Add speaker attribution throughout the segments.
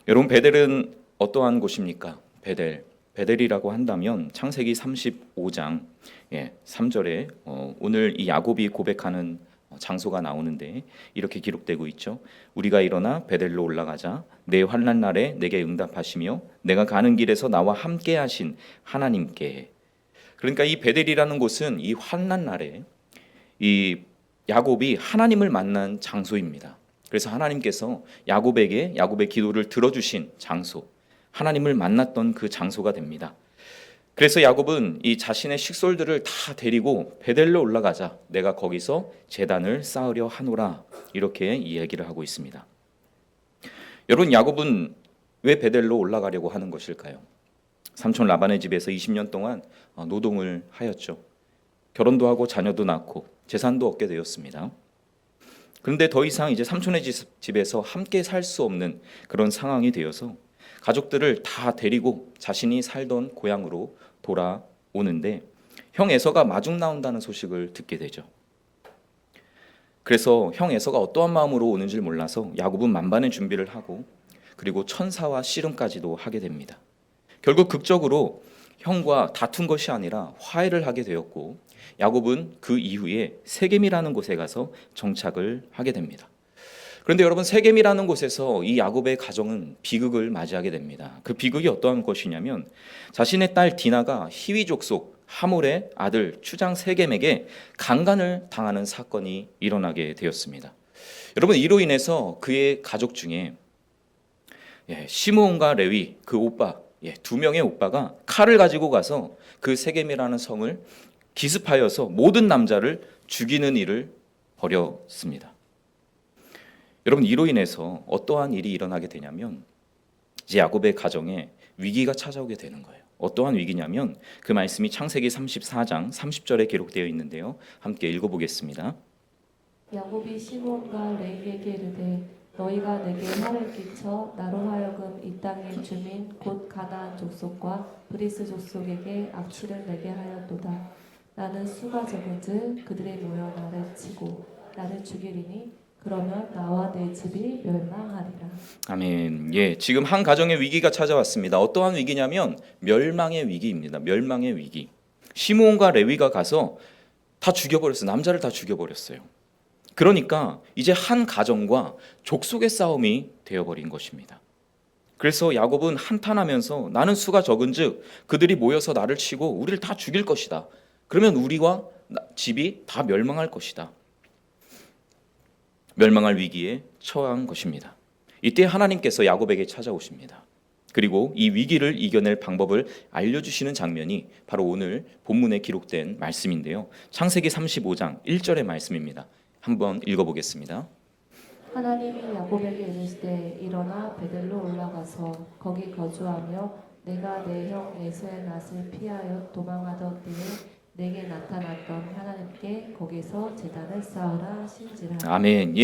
Speaker 1: 여러분, 베델은 어떠한 곳입니까? 베델이라고 한다면 창세기 35장 3절에 오늘 이 야곱이 고백하는 장소가 나오는데 이렇게 기록되고 있죠. 우리가 일어나 베델로 올라가자. 내 환난 날에 내게 응답하시며 내가 가는 길에서 나와 함께 하신 하나님께. 그러니까 이 베델이라는 곳은 이 환난 날에 이 야곱이 하나님을 만난 장소입니다. 그래서 하나님께서 야곱의 기도를 들어주신 장소, 하나님을 만났던 그 장소가 됩니다. 그래서 야곱은 이 자신의 식솔들을 다 데리고 베델로 올라가자. 내가 거기서 제단을 쌓으려 하노라. 이렇게 이야기를 하고 있습니다. 여러분, 야곱은 왜 베델로 올라가려고 하는 것일까요? 삼촌 라반의 집에서 20년 동안 노동을 하였죠. 결혼도 하고 자녀도 낳고 재산도 얻게 되었습니다. 그런데 더 이상 이제 삼촌의 집에서 함께 살 수 없는 그런 상황이 되어서 가족들을 다 데리고 자신이 살던 고향으로 돌아오는데 형 에서가 마중 나온다는 소식을 듣게 되죠. 그래서 형 에서가 어떠한 마음으로 오는지 몰라서 야곱은 만반의 준비를 하고 그리고 천사와 씨름까지도 하게 됩니다. 결국 극적으로 형과 다툰 것이 아니라 화해를 하게 되었고 야곱은 그 이후에 세겜이라는 곳에 가서 정착을 하게 됩니다. 그런데 여러분, 세겜이라는 곳에서 이 야곱의 가정은 비극을 맞이하게 됩니다. 그 비극이 어떠한 것이냐면 자신의 딸 디나가 히위 족속 하몰의 아들 추장 세겜에게 강간을 당하는 사건이 일어나게 되었습니다. 여러분, 이로 인해서 그의 가족 중에 시므온과 레위 그 오빠, 두 명의 오빠가 칼을 가지고 가서 그 세겜이라는 성을 기습하여서 모든 남자를 죽이는 일을 벌였습니다. 여러분, 이로 인해서 어떠한 일이 일어나게 되냐면 이제 야곱의 가정에 위기가 찾아오게 되는 거예요. 어떠한 위기냐면 그 말씀이 창세기 34장 30절에 기록되어 있는데요. 함께 읽어보겠습니다.
Speaker 2: 야곱이 시므온과 레위에게 이르되 너희가 내게 화를 끼쳐 나로 하여금 이 땅의 주민 곧 가나안 족속과 브리스 족속에게 악취를 내게 하였도다. 나는 수가 적은즉 그들이 모여 나를 치고 나를 죽이리니 그러면 나와 내 집이 멸망하리라.
Speaker 1: 아멘. 지금 한 가정의 위기가 찾아왔습니다. 어떠한 위기냐면 멸망의 위기입니다. 멸망의 위기. 시므온과 레위가 가서 다 죽여버렸어요. 남자를 다 죽여버렸어요. 그러니까 이제 한 가정과 족속의 싸움이 되어버린 것입니다. 그래서 야곱은 한탄하면서 나는 수가 적은즉 그들이 모여서 나를 치고 우리를 다 죽일 것이다. 그러면 우리와 집이 다 멸망할 것이다. 멸망할 위기에 처한 것입니다. 이때 하나님께서 야곱에게 찾아오십니다. 그리고 이 위기를 이겨낼 방법을 알려주시는 장면이 바로 오늘 본문에 기록된 말씀인데요. 창세기 35장 1절의 말씀입니다. 한번 읽어보겠습니다.
Speaker 2: 하나님이 야곱에게 이르시되 일어나 베델로 올라가서 거기 거주하며 내가 내 형 에서의 낯을 피하여 도망하던 때에 내게 나타났던 하나님께 거기서 제단을 쌓으라 하신지라.
Speaker 1: 아멘.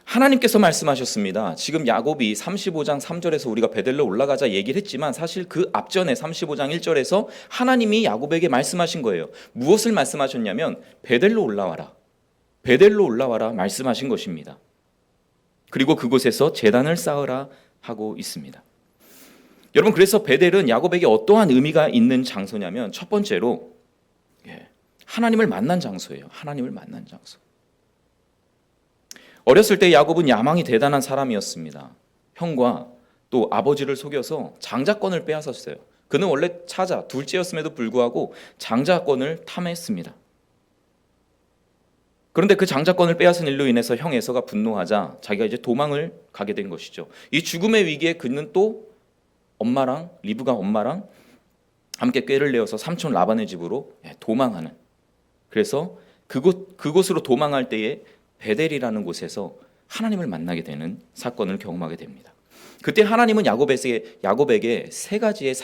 Speaker 1: 하나님께서 말씀하셨습니다. 지금 야곱이 35장 3절에서 우리가 베델로 올라가자 얘기를 했지만 사실 그 앞전에 35장 1절에서 하나님이 야곱에게 말씀하신 거예요. 무엇을 말씀하셨냐면 베델로 올라와라. 베델로 올라와라 말씀하신 것입니다. 그리고 그곳에서 제단을 쌓으라 하고 있습니다. 여러분, 그래서 베델은 야곱에게 어떠한 의미가 있는 장소냐면 첫 번째로 하나님을 만난 장소예요. 하나님을 만난 장소. 어렸을 때 야곱은 야망이 대단한 사람이었습니다. 형과 또 아버지를 속여서 장자권을 빼앗았어요. 그는 원래 차자, 둘째였음에도 불구하고 장자권을 탐했습니다. 그런데 그 장자권을 빼앗은 일로 인해서 형 에서가 분노하자 자기가 이제 도망을 가게 된 것이죠. 이 죽음의 위기에 그는 또 리브가 엄마랑 함께 꾀를 내어서 삼촌 라반의 집으로 도망하는. 그래서 그곳으로 도망할 때에 베델이라는 곳에서 하나님을 만나게 되는 사건을 경험하게 됩니다. 그때 하나님은 야곱에게 세 가지의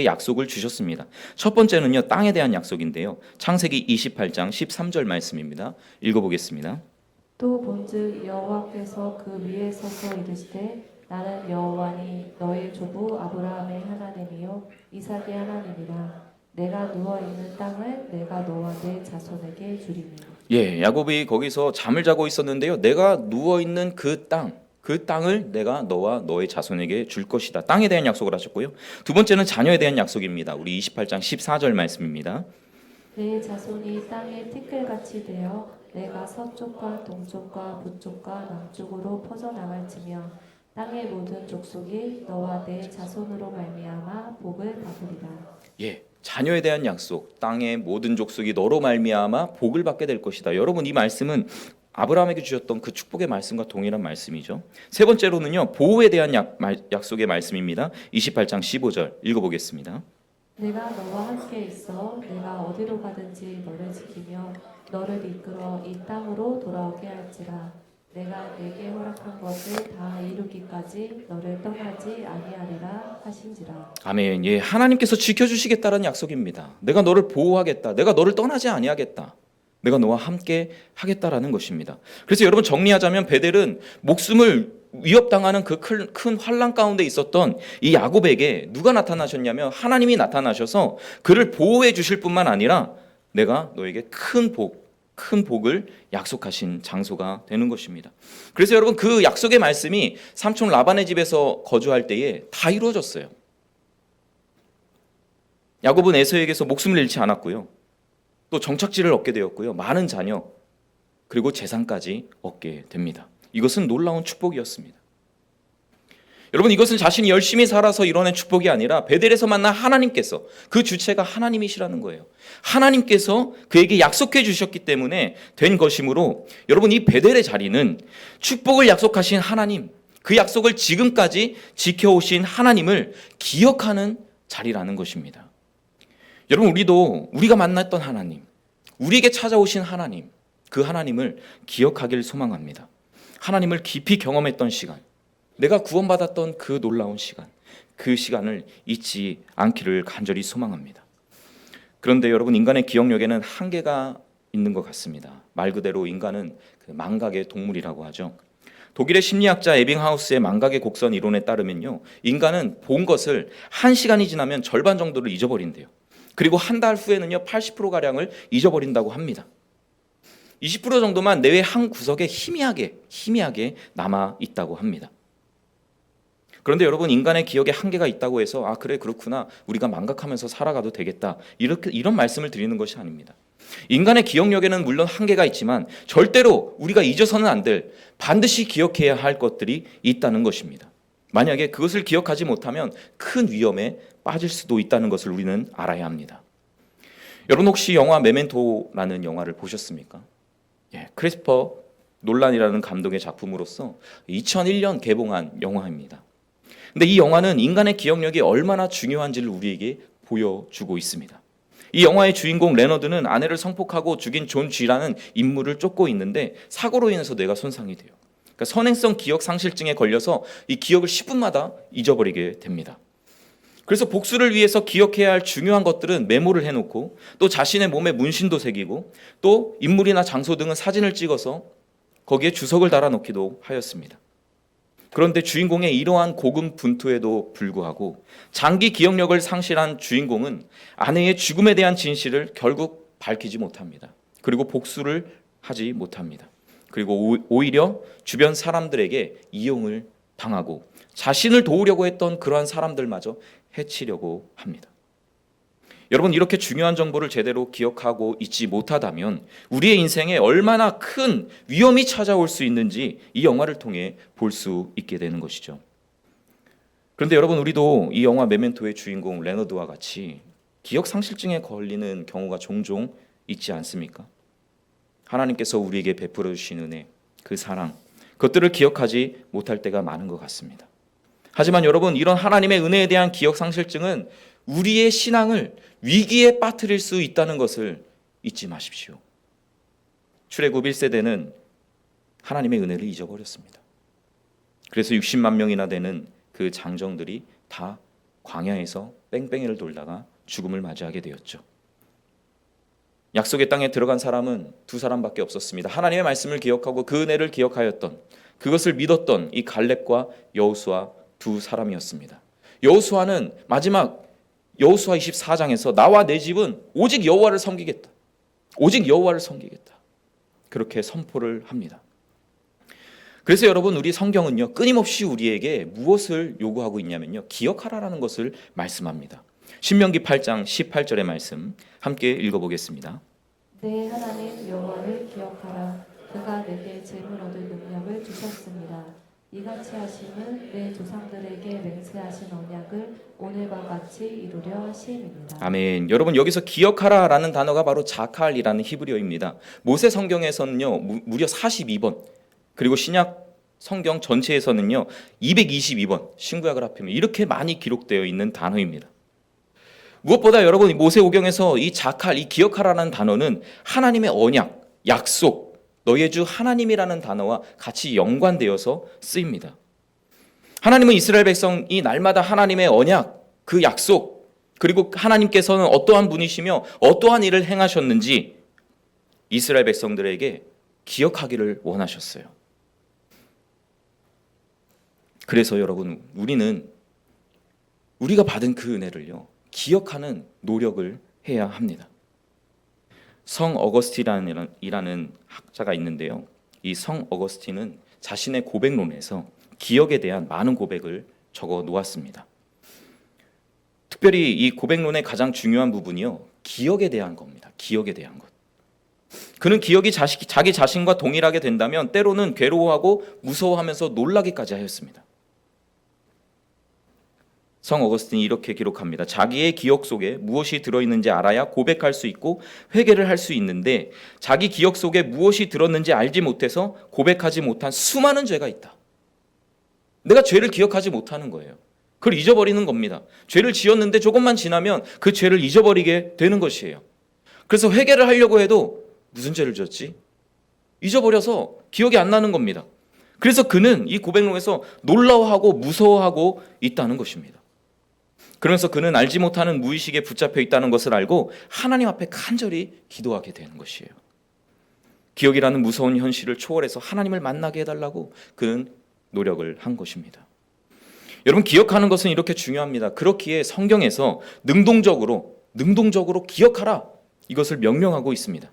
Speaker 1: 약속을 주셨습니다. 첫 번째는요, 땅에 대한 약속인데요. 창세기 28장 13절 말씀입니다. 읽어보겠습니다.
Speaker 2: 또 본즉 여호와께서 그 위에 서서 이르시되 나는 여호와니 너의 조부 아브라함의 하나님이요 이삭의 하나님이라. 내가 누워 있는 땅을 내가 너와 내 자손에게 주리니.
Speaker 1: 야곱이 거기서 잠을 자고 있었는데요. 내가 누워 있는 그 땅, 그 땅을 내가 너와 너의 자손에게 줄 것이다. 땅에 대한 약속을 하셨고요. 두 번째는 자녀에 대한 약속입니다. 우리 28장 14절 말씀입니다.
Speaker 2: 내 자손이 땅의 티끌같이 되어 내가 서쪽과 동쪽과 북쪽과 남쪽으로 퍼져나갈지며 땅의 모든 족속이 너와 내 자손으로 말미암아 복을 받으리라.
Speaker 1: 예, 자녀에 대한 약속, 땅의 모든 족속이 너로 말미암아 복을 받게 될 것이다. 여러분, 이 말씀은 아브라함에게 주셨던 그 축복의 말씀과 동일한 말씀이죠. 세 번째로는요, 보호에 대한 약속의 말씀입니다. 28장 15절 읽어보겠습니다.
Speaker 2: 내가 너와 함께 있어 내가 어디로 가든지 너를 지키며 너를 이끌어 이 땅으로 돌아오게 할지라. 내가 내게 허락한 것을 다 이루기까지 너를 떠나지 아니하리라 하신지라.
Speaker 1: 아멘. 예, 하나님께서 지켜주시겠다는 약속입니다. 내가 너를 보호하겠다. 내가 너를 떠나지 아니하겠다. 내가 너와 함께 하겠다라는 것입니다. 그래서 여러분, 정리하자면 베델은 목숨을 위협당하는 그 큰 환란 가운데 있었던 이 야곱에게 누가 나타나셨냐면 하나님이 나타나셔서 그를 보호해 주실 뿐만 아니라 내가 너에게 큰 복을 약속하신 장소가 되는 것입니다. 그래서 여러분, 그 약속의 말씀이 삼촌 라반의 집에서 거주할 때에 다 이루어졌어요. 야곱은 에서에게서 목숨을 잃지 않았고요. 또 정착지를 얻게 되었고요. 많은 자녀, 그리고 재산까지 얻게 됩니다. 이것은 놀라운 축복이었습니다. 여러분, 이것은 자신이 열심히 살아서 이뤄낸 축복이 아니라 베델에서 만난 하나님께서, 그 주체가 하나님이시라는 거예요. 하나님께서 그에게 약속해 주셨기 때문에 된 것이므로 여러분, 이 베델의 자리는 축복을 약속하신 하나님, 그 약속을 지금까지 지켜오신 하나님을 기억하는 자리라는 것입니다. 여러분, 우리가 만났던 하나님, 우리에게 찾아오신 하나님, 그 하나님을 기억하길 소망합니다. 하나님을 깊이 경험했던 시간, 내가 구원받았던 그 놀라운 시간, 그 시간을 잊지 않기를 간절히 소망합니다. 그런데 여러분, 인간의 기억력에는 한계가 있는 것 같습니다. 말 그대로 인간은 그 망각의 동물이라고 하죠. 독일의 심리학자 에빙하우스의 망각의 곡선 이론에 따르면요, 인간은 본 것을 1시간이 지나면 절반 정도를 잊어버린대요. 그리고 한 달 후에는요 80%가량을 잊어버린다고 합니다. 20% 정도만 뇌의 한 구석에 희미하게 남아 있다고 합니다. 그런데 여러분, 인간의 기억에 한계가 있다고 해서 그래, 그렇구나, 우리가 망각하면서 살아가도 되겠다, 이런 말씀을 드리는 것이 아닙니다. 인간의 기억력에는 물론 한계가 있지만 절대로 우리가 잊어서는 안 될, 반드시 기억해야 할 것들이 있다는 것입니다. 만약에 그것을 기억하지 못하면 큰 위험에 빠질 수도 있다는 것을 우리는 알아야 합니다. 여러분, 혹시 영화 메멘토라는 영화를 보셨습니까? 예, 크리스퍼 놀란이라는 감독의 작품으로서 2001년 개봉한 영화입니다. 근데 이 영화는 인간의 기억력이 얼마나 중요한지를 우리에게 보여주고 있습니다. 이 영화의 주인공 레너드는 아내를 성폭하고 죽인 존 쥐라는 인물을 쫓고 있는데 사고로 인해서 뇌가 손상이 돼요. 그러니까 선행성 기억 상실증에 걸려서 이 기억을 10분마다 잊어버리게 됩니다. 그래서 복수를 위해서 기억해야 할 중요한 것들은 메모를 해놓고, 또 자신의 몸에 문신도 새기고, 또 인물이나 장소 등은 사진을 찍어서 거기에 주석을 달아놓기도 하였습니다. 그런데 주인공의 이러한 고군분투에도 불구하고 장기 기억력을 상실한 주인공은 아내의 죽음에 대한 진실을 결국 밝히지 못합니다. 그리고 복수를 하지 못합니다. 그리고 오히려 주변 사람들에게 이용을 당하고 자신을 도우려고 했던 그러한 사람들마저 해치려고 합니다. 여러분, 이렇게 중요한 정보를 제대로 기억하고 잊지 못하다면 우리의 인생에 얼마나 큰 위험이 찾아올 수 있는지 이 영화를 통해 볼 수 있게 되는 것이죠. 그런데 여러분, 우리도 이 영화 메멘토의 주인공 레너드와 같이 기억 상실증에 걸리는 경우가 종종 있지 않습니까? 하나님께서 우리에게 베풀어 주신 은혜, 그 사랑, 그것들을 기억하지 못할 때가 많은 것 같습니다. 하지만 여러분, 이런 하나님의 은혜에 대한 기억 상실증은 우리의 신앙을 위기에 빠뜨릴 수 있다는 것을 잊지 마십시오. 출애굽 1세대는 하나님의 은혜를 잊어버렸습니다. 그래서 60만 명이나 되는 그 장정들이 다 광야에서 뺑뺑이를 돌다가 죽음을 맞이하게 되었죠. 약속의 땅에 들어간 사람은 두 사람밖에 없었습니다. 하나님의 말씀을 기억하고 그 은혜를 기억하였던, 그것을 믿었던 이 갈렙과 여호수아 두 사람이었습니다. 여호수아는 마지막 여호수아 24장에서 나와 내 집은 오직 여호와를 섬기겠다, 오직 여호와를 섬기겠다, 그렇게 선포를 합니다. 그래서 여러분 우리 성경은요 끊임없이 우리에게 무엇을 요구하고 있냐면요 기억하라라는 것을 말씀합니다. 신명기 8장 18절의 말씀 함께 읽어보겠습니다.
Speaker 2: 내 하나님 여호와를 기억하라. 그가 내게 재물 얻을 능력을 주셨습니다. 이같이 하심은 내 조상들에게 맹세하신 언약을 오늘과 같이 이루려 하심입니다.
Speaker 1: 아멘. 여러분 여기서 기억하라라는 단어가 바로 자칼이라는 히브리어입니다. 모세 성경에서는요 무려 42번, 그리고 신약 성경 전체에서는요 222번, 신구약을 합하면 이렇게 많이 기록되어 있는 단어입니다. 무엇보다 여러분 모세 오경에서 이 자칼, 이 기억하라는 단어는 하나님의 언약, 약속, 너의 주 하나님이라는 단어와 같이 연관되어서 쓰입니다. 하나님은 이스라엘 백성이 날마다 하나님의 언약, 그 약속, 그리고 하나님께서는 어떠한 분이시며 어떠한 일을 행하셨는지 이스라엘 백성들에게 기억하기를 원하셨어요. 그래서 여러분 우리는 우리가 받은 그 은혜를요 기억하는 노력을 해야 합니다. 성 어거스틴이라는 학자가 있는데요. 이 성 어거스틴은 자신의 고백론에서 기억에 대한 많은 고백을 적어 놓았습니다. 특별히 이 고백론의 가장 중요한 부분이요. 기억에 대한 겁니다. 기억에 대한 것. 그는 기억이 자기 자신과 동일하게 된다면 때로는 괴로워하고 무서워하면서 놀라기까지 하였습니다. 성 어거스틴이 이렇게 기록합니다. 자기의 기억 속에 무엇이 들어있는지 알아야 고백할 수 있고 회개를 할 수 있는데 자기 기억 속에 무엇이 들었는지 알지 못해서 고백하지 못한 수많은 죄가 있다. 내가 죄를 기억하지 못하는 거예요. 그걸 잊어버리는 겁니다. 죄를 지었는데 조금만 지나면 그 죄를 잊어버리게 되는 것이에요. 그래서 회개를 하려고 해도 무슨 죄를 지었지? 잊어버려서 기억이 안 나는 겁니다. 그래서 그는 이 고백록에서 놀라워하고 무서워하고 있다는 것입니다. 그러면서 그는 알지 못하는 무의식에 붙잡혀 있다는 것을 알고 하나님 앞에 간절히 기도하게 되는 것이에요. 기억이라는 무서운 현실을 초월해서 하나님을 만나게 해달라고 그는 노력을 한 것입니다. 여러분 기억하는 것은 이렇게 중요합니다. 그렇기에 성경에서 능동적으로 기억하라 이것을 명령하고 있습니다.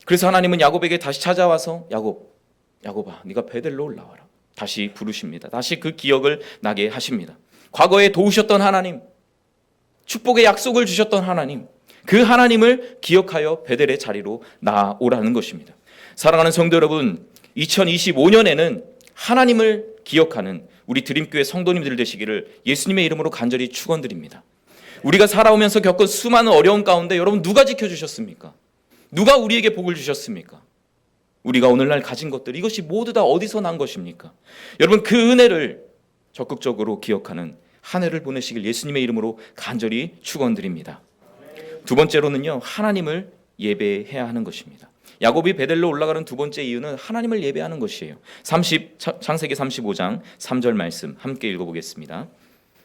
Speaker 1: 그래서 하나님은 야곱에게 다시 찾아와서 야곱아 네가 베델로 올라와라 다시 부르십니다. 다시 그 기억을 나게 하십니다. 과거에 도우셨던 하나님, 축복의 약속을 주셨던 하나님, 그 하나님을 기억하여 베델의 자리로 나오라는 것입니다. 사랑하는 성도 여러분, 2025년에는 하나님을 기억하는 우리 드림교회 성도님들 되시기를 예수님의 이름으로 간절히 축원드립니다. 우리가 살아오면서 겪은 수많은 어려움 가운데 여러분 누가 지켜주셨습니까? 누가 우리에게 복을 주셨습니까? 우리가 오늘날 가진 것들 이것이 모두 다 어디서 난 것입니까? 여러분 그 은혜를 적극적으로 기억하는 한 해를 보내시길 예수님의 이름으로 간절히 축원드립니다. 두 번째로는요 하나님을 예배해야 하는 것입니다. 야곱이 베델로 올라가는 두 번째 이유는 하나님을 예배하는 것이에요. 창세기 35장 3절 말씀 함께 읽어보겠습니다.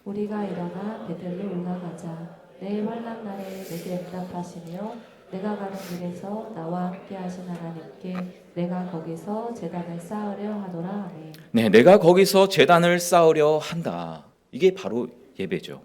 Speaker 2: 우리가 일어나 베델로 올라가자. 내 환난 날에 내게 응답하시며 내가 가는 길에서 나와 함께 하신 하나님께 내가 거기서 제단을 쌓으려 하노라 하네.
Speaker 1: 네, 내가 거기서 제단을 쌓으려 한다. 이게 바로 예배죠.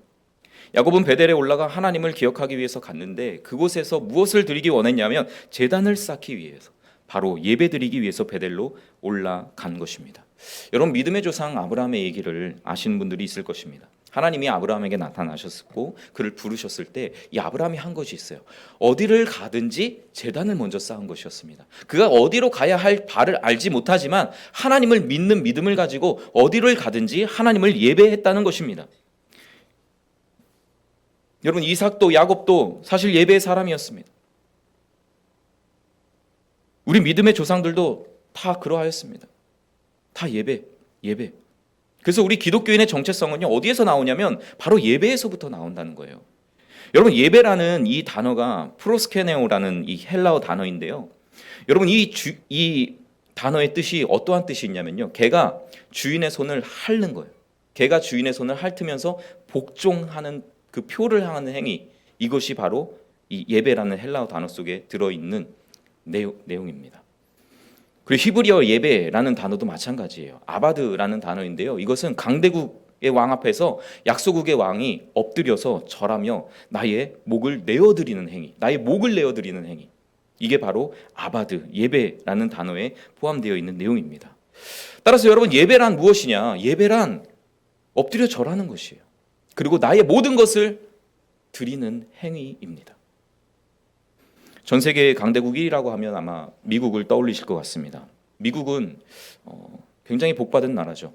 Speaker 1: 야곱은 베델에 올라가 하나님을 기억하기 위해서 갔는데 그곳에서 무엇을 드리기 원했냐면 제단을 쌓기 위해서 바로 예배 드리기 위해서 베델로 올라간 것입니다. 여러분 믿음의 조상 아브라함의 얘기를 아시는 분들이 있을 것입니다. 하나님이 아브라함에게 나타나셨고 그를 부르셨을 때 이 아브라함이 한 것이 있어요. 어디를 가든지 제단을 먼저 쌓은 것이었습니다. 그가 어디로 가야 할 바를 알지 못하지만 하나님을 믿는 믿음을 가지고 어디를 가든지 하나님을 예배했다는 것입니다. 여러분 이삭도 야곱도 사실 예배의 사람이었습니다. 우리 믿음의 조상들도 다 그러하였습니다. 다 예배. 그래서 우리 기독교인의 정체성은요 어디에서 나오냐면 바로 예배에서부터 나온다는 거예요. 여러분 예배라는 이 단어가 프로스케네오라는 이 헬라어 단어인데요. 여러분 이 단어의 뜻이 어떠한 뜻이 있냐면요. 개가 주인의 손을 핥는 거예요. 개가 주인의 손을 핥으면서 복종하는 그 표를 향하는 행위, 이것이 바로 이 예배라는 헬라어 단어 속에 들어있는 내용입니다. 그리고 히브리어 예배라는 단어도 마찬가지예요. 아바드라는 단어인데요. 이것은 강대국의 왕 앞에서 약소국의 왕이 엎드려서 절하며 나의 목을 내어드리는 행위. 이게 바로 아바드, 예배라는 단어에 포함되어 있는 내용입니다. 따라서 여러분, 예배란 무엇이냐? 예배란 엎드려 절하는 것이에요. 그리고 나의 모든 것을 드리는 행위입니다. 전 세계 강대국 1위라고 하면 아마 미국을 떠올리실 것 같습니다. 미국은 굉장히 복받은 나라죠.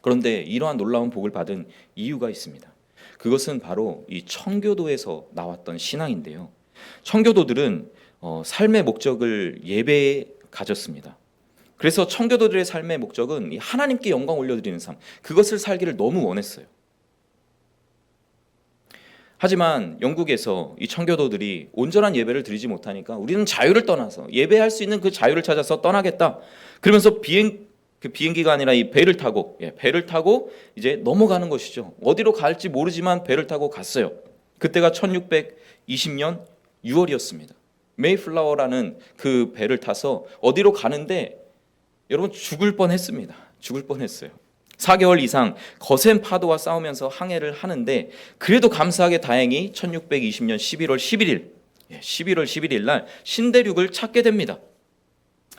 Speaker 1: 그런데 이러한 놀라운 복을 받은 이유가 있습니다. 그것은 바로 이 청교도에서 나왔던 신앙인데요. 청교도들은 삶의 목적을 예배에 가졌습니다. 그래서 청교도들의 삶의 목적은 하나님께 영광 올려드리는 삶, 그것을 살기를 너무 원했어요. 하지만 영국에서 이 청교도들이 온전한 예배를 드리지 못하니까 우리는 자유를 떠나서 예배할 수 있는 그 자유를 찾아서 떠나겠다. 그러면서 비행기가 아니라 이 배를 타고 이제 넘어가는 것이죠. 어디로 갈지 모르지만 배를 타고 갔어요. 그때가 1620년 6월이었습니다. 메이플라워라는 그 배를 타서 어디로 가는데 여러분 죽을 뻔했습니다. 죽을 뻔했어요. 4개월 이상 거센 파도와 싸우면서 항해를 하는데 그래도 감사하게 다행히 1620년 11월 11일 날 신대륙을 찾게 됩니다.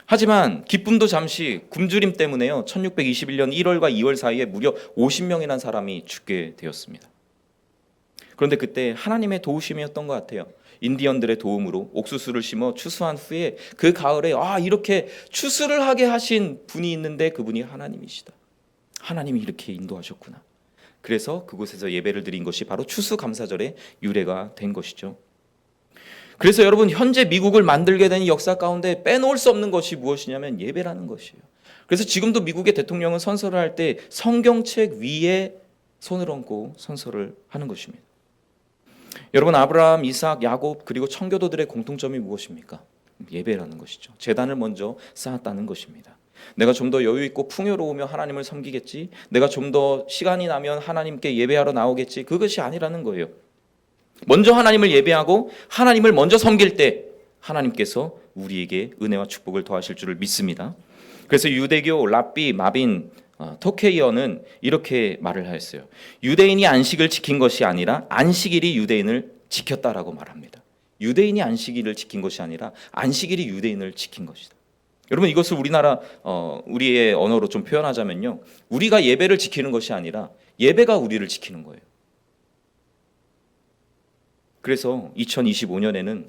Speaker 1: 하지만 기쁨도 잠시 굶주림 때문에요. 1621년 1월과 2월 사이에 무려 50명이라는 사람이 죽게 되었습니다. 그런데 그때 하나님의 도우심이었던 것 같아요. 인디언들의 도움으로 옥수수를 심어 추수한 후에 그 가을에 이렇게 추수를 하게 하신 분이 있는데 그분이 하나님이시다. 하나님이 이렇게 인도하셨구나. 그래서 그곳에서 예배를 드린 것이 바로 추수감사절의 유래가 된 것이죠. 그래서 여러분, 현재 미국을 만들게 된 역사 가운데 빼놓을 수 없는 것이 무엇이냐면 예배라는 것이에요. 그래서 지금도 미국의 대통령은 선서를 할 때 성경책 위에 손을 얹고 선서를 하는 것입니다. 여러분, 아브라함, 이삭, 야곱 그리고 청교도들의 공통점이 무엇입니까? 예배라는 것이죠. 제단을 먼저 쌓았다는 것입니다. 내가 좀 더 여유 있고 풍요로우며 하나님을 섬기겠지, 내가 좀 더 시간이 나면 하나님께 예배하러 나오겠지, 그것이 아니라는 거예요. 먼저 하나님을 예배하고 하나님을 먼저 섬길 때 하나님께서 우리에게 은혜와 축복을 더하실 줄을 믿습니다. 그래서 유대교 랍비 마빈 토케이어는 이렇게 말을 하였어요. 유대인이 안식을 지킨 것이 아니라 안식일이 유대인을 지켰다라고 말합니다. 유대인이 안식일을 지킨 것이 아니라 안식일이 유대인을 지킨 것이다. 여러분, 이것을 우리의 언어로 좀 표현하자면요, 우리가 예배를 지키는 것이 아니라 예배가 우리를 지키는 거예요. 그래서 2025년에는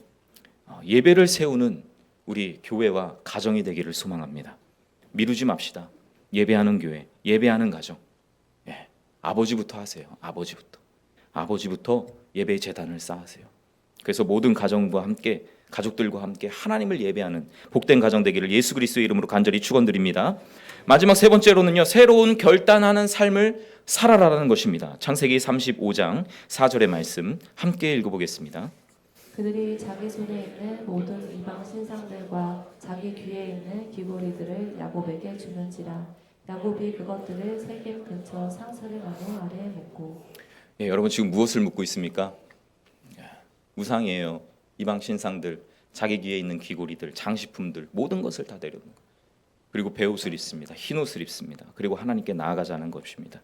Speaker 1: 예배를 세우는 우리 교회와 가정이 되기를 소망합니다. 미루지 맙시다. 예배하는 교회, 예배하는 가정. 아버지부터 하세요. 아버지부터 예배의 제단을 쌓으세요. 그래서 모든 가정과 함께, 가족들과 함께 하나님을 예배하는 복된 가정 되기를 예수 그리스도의 이름으로 간절히 축원드립니다. 마지막 세 번째로는요, 새로운 결단하는 삶을 살아라라는 것입니다. 창세기 35장 4절의 말씀 함께 읽어보겠습니다.
Speaker 2: 그들이 자기 손에 있는 모든 이방 신상들과 자기 귀에 있는 귀고리들을 야곱에게 주는지라. 야곱이 그것들을 세겜 근처 상사를 나무 아래에 묻고.
Speaker 1: 여러분, 지금 무엇을 묻고 있습니까? 우상이에요. 이방 신상들, 자기 귀에 있는 귀고리들, 장식품들, 모든 것을 다 내려놓는 거예요. 그리고 배옷을 입습니다. 흰옷을 입습니다. 그리고 하나님께 나아가자는 것입니다.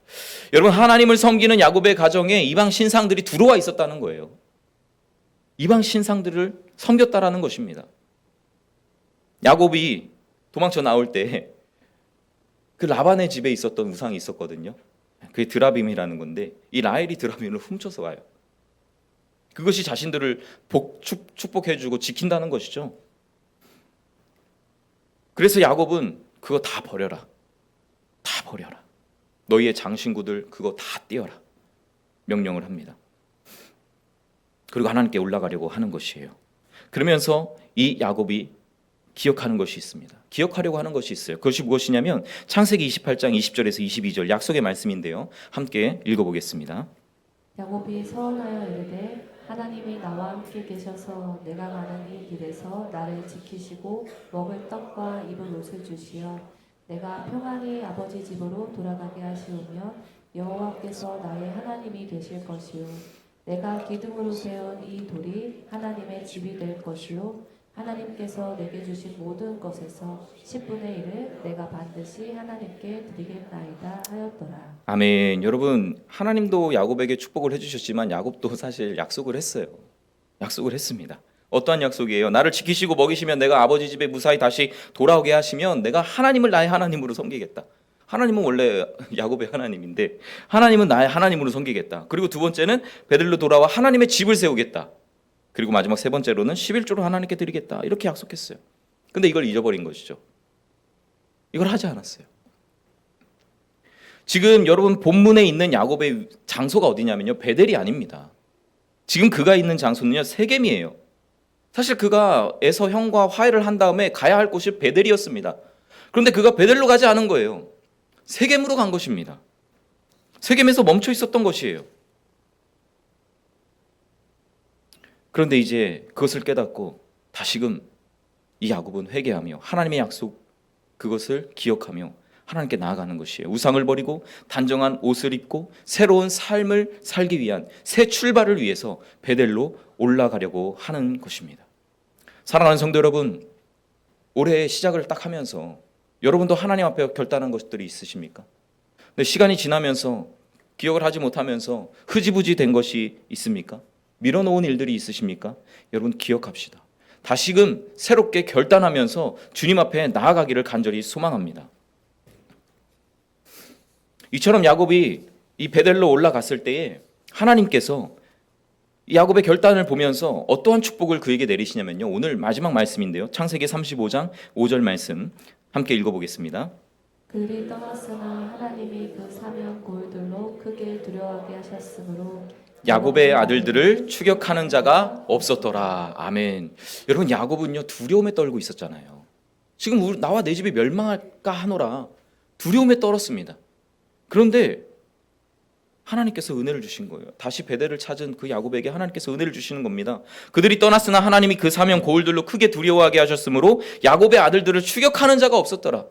Speaker 1: 여러분, 하나님을 섬기는 야곱의 가정에 이방 신상들이 들어와 있었다는 거예요. 이방 신상들을 섬겼다라는 것입니다. 야곱이 도망쳐 나올 때 그 라반의 집에 있었던 우상이 있었거든요. 그게 드라빔이라는 건데 이 라헬이 드라빔을 훔쳐서 와요. 그것이 자신들을 축복해주고 지킨다는 것이죠. 그래서 야곱은 그거 다 버려라. 다 버려라. 너희의 장신구들 그거 다 떼어라. 명령을 합니다. 그리고 하나님께 올라가려고 하는 것이에요. 그러면서 이 야곱이 기억하는 것이 있습니다. 기억하려고 하는 것이 있어요. 그것이 무엇이냐면 창세기 28장 20절에서 22절 약속의 말씀인데요. 함께 읽어보겠습니다.
Speaker 2: 야곱이 서원하여 이르되 하나님이 나와 함께 계셔서 내가 가는 이 길에서 나를 지키시고 먹을 떡과 입을 옷을 주시어 내가 평안히 아버지 집으로 돌아가게 하시오며 여호와께서 나의 하나님이 되실 것이요 내가 기둥으로 세운 이 돌이 하나님의 집이 될 것이요 하나님께서 내게 주신 모든 것에서 10분의 1을 내가 반드시 하나님께 드리겠나이다 하였더라.
Speaker 1: 아멘. 여러분, 하나님도 야곱에게 축복을 해주셨지만 야곱도 사실 약속을 했어요. 약속을 했습니다. 어떠한 약속이에요? 나를 지키시고 먹이시면 내가 아버지 집에 무사히 다시 돌아오게 하시면 내가 하나님을 나의 하나님으로 섬기겠다. 하나님은 원래 야곱의 하나님인데 하나님은 나의 하나님으로 섬기겠다. 그리고 두 번째는 베들로 돌아와 하나님의 집을 세우겠다. 그리고 마지막 세 번째로는 11조를 하나님께 드리겠다. 이렇게 약속했어요. 근데 이걸 잊어버린 것이죠. 이걸 하지 않았어요. 지금 여러분 본문에 있는 야곱의 장소가 어디냐면요, 베델이 아닙니다. 지금 그가 있는 장소는요, 세겜이에요. 사실 그가 에서 형과 화해를 한 다음에 가야 할 곳이 베델이었습니다. 그런데 그가 베델로 가지 않은 거예요. 세겜으로 간 것입니다. 세겜에서 멈춰 있었던 것이에요. 그런데 이제 그것을 깨닫고 다시금 이 야곱은 회개하며 하나님의 약속 그것을 기억하며 하나님께 나아가는 것이에요. 우상을 버리고 단정한 옷을 입고 새로운 삶을 살기 위한 새 출발을 위해서 베델로 올라가려고 하는 것입니다. 사랑하는 성도 여러분, 올해 시작을 딱 하면서 여러분도 하나님 앞에 결단한 것들이 있으십니까? 근데 시간이 지나면서 기억을 하지 못하면서 흐지부지 된 것이 있습니까? 밀어놓은 일들이 있으십니까? 여러분 기억합시다. 다시금 새롭게 결단하면서 주님 앞에 나아가기를 간절히 소망합니다. 이처럼 야곱이 이 베델로 올라갔을 때에 하나님께서 야곱의 결단을 보면서 어떠한 축복을 그에게 내리시냐면요, 오늘 마지막 말씀인데요, 창세기 35장 5절 말씀 함께 읽어보겠습니다.
Speaker 2: 그들이 떠났으나 하나님이 그 사면 고울들로 크게 두려워하게 하셨으므로
Speaker 1: 야곱의 아들들을 추격하는 자가 없었더라. 아멘. 여러분, 야곱은요 두려움에 떨고 있었잖아요. 지금 나와 내 집이 멸망할까 하노라 두려움에 떨었습니다. 그런데 하나님께서 은혜를 주신 거예요. 다시 베델을 찾은 그 야곱에게 하나님께서 은혜를 주시는 겁니다. 그들이 떠났으나 하나님이 그 사면 고울들로 크게 두려워하게 하셨으므로 야곱의 아들들을 추격하는 자가 없었더라.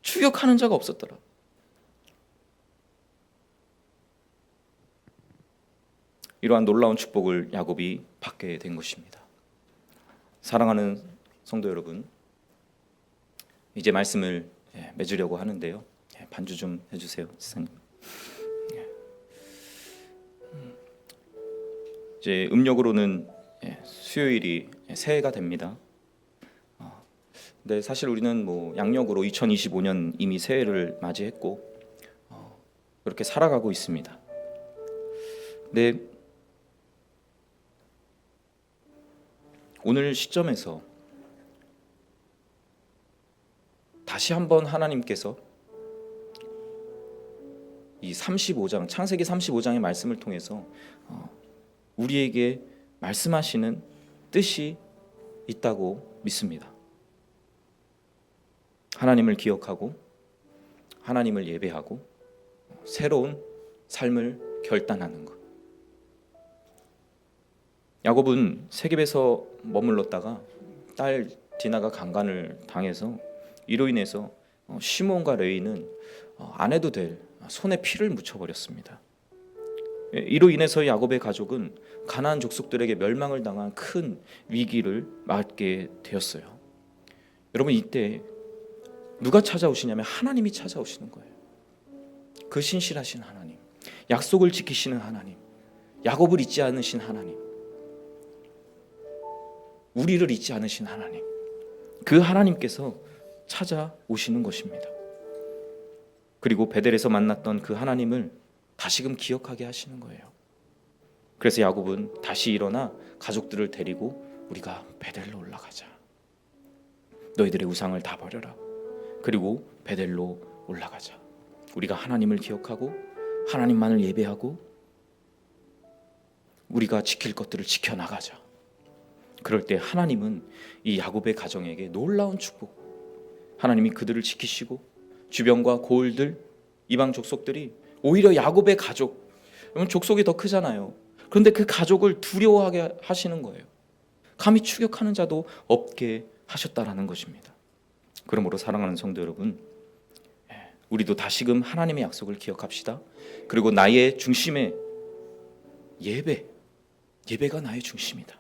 Speaker 1: 추격하는 자가 없었더라. 이러한 놀라운 축복을 야곱이 받게 된 것입니다. 사랑하는 성도 여러분, 이제 말씀을 맺으려고 하는데요. 반주 좀 해주세요, 선생님. 이제 음력으로는 수요일이 새해가 됩니다. 근데 사실 우리는 뭐 양력으로 2025년 이미 새해를 맞이했고 그렇게 살아가고 있습니다. 근데 오늘 시점에서 다시 한번 하나님께서 이 35장 창세기 35장의 말씀을 통해서 우리에게 말씀하시는 뜻이 있다고 믿습니다. 하나님을 기억하고 하나님을 예배하고 새로운 삶을 결단하는 것. 야곱은 세겜에서 머물렀다가 딸 디나가 강간을 당해서 이로 인해서 시몬과 레위는 안 해도 될 손에 피를 묻혀버렸습니다. 이로 인해서 야곱의 가족은 가나안 족속들에게 멸망을 당한 큰 위기를 맞게 되었어요. 여러분, 이때 누가 찾아오시냐면 하나님이 찾아오시는 거예요. 그 신실하신 하나님, 약속을 지키시는 하나님, 야곱을 잊지 않으신 하나님, 우리를 잊지 않으신 하나님, 그 하나님께서 찾아오시는 것입니다. 그리고 베델에서 만났던 그 하나님을 다시금 기억하게 하시는 거예요. 그래서 야곱은 다시 일어나 가족들을 데리고 우리가 베델로 올라가자. 너희들의 우상을 다 버려라. 그리고 베델로 올라가자. 우리가 하나님을 기억하고 하나님만을 예배하고 우리가 지킬 것들을 지켜나가자. 그럴 때 하나님은 이 야곱의 가정에게 놀라운 축복, 하나님이 그들을 지키시고 주변과 고을들, 이방 족속들이 오히려 야곱의 가족, 족속이 더 크잖아요. 그런데 그 가족을 두려워하게 하시는 거예요. 감히 추격하는 자도 없게 하셨다라는 것입니다. 그러므로 사랑하는 성도 여러분, 우리도 다시금 하나님의 약속을 기억합시다. 그리고 나의 중심에 예배가 나의 중심이다.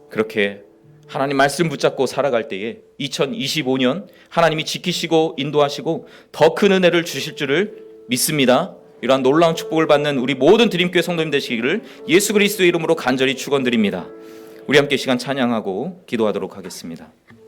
Speaker 1: 그렇게 하나님 말씀 붙잡고 살아갈 때에 2025년 하나님이 지키시고 인도하시고 더 큰 은혜를 주실 줄을 믿습니다. 이러한 놀라운 축복을 받는 우리 모든 드림교회 성도님 되시기를 예수 그리스도의 이름으로 간절히 축원드립니다. 우리 함께 시간 찬양하고 기도하도록 하겠습니다.